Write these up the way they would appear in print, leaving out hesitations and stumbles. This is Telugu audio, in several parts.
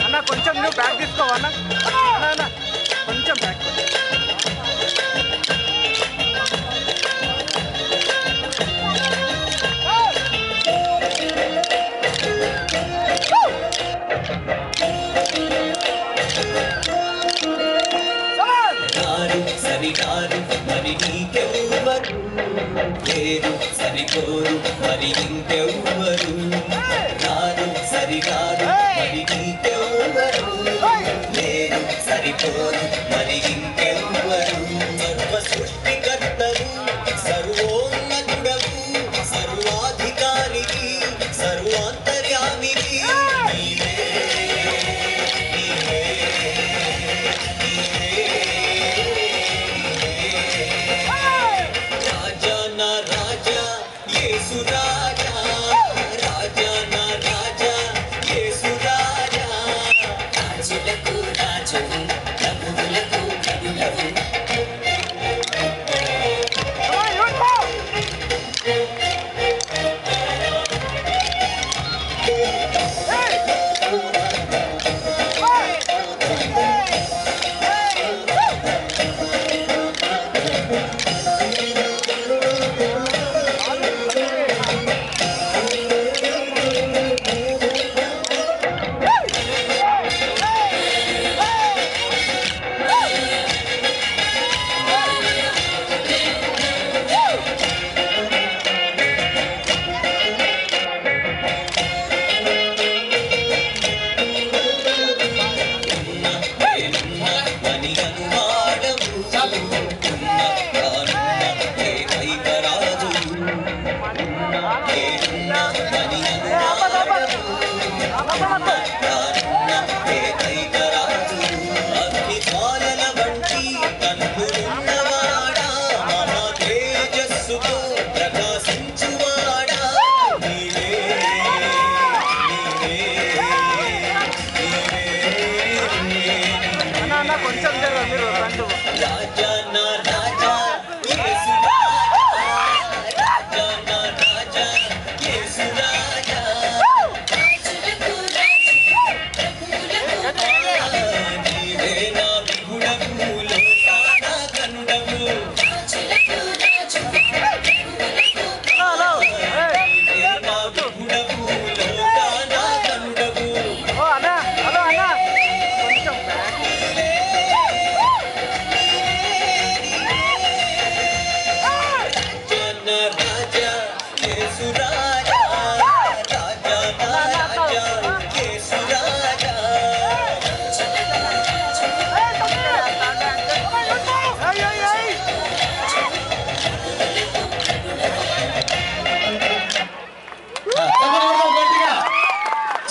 అన్న కొంచెం నువ్వు బ్యాగ్ తీసుకోవా అన్న అన్న కొంచెం బ్యాగ్ సరిగారు మరి నీకెవ్వరు లేరు సరికోరు మరి ఇంకెవ్వరు రారు సరిగారు మరి నీకెవ్వరు లేరు సరికోరు మరి ఇంకెవ్వరు సర్వ సృష్టికర్తవు సర్వోన్నతుడవు సర్వాధికారికి సర్వాంతర్యామివి కొంచెం మీరు రండి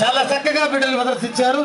చాలా చక్కగా బిడ్డలు ప్రదర్శించారు.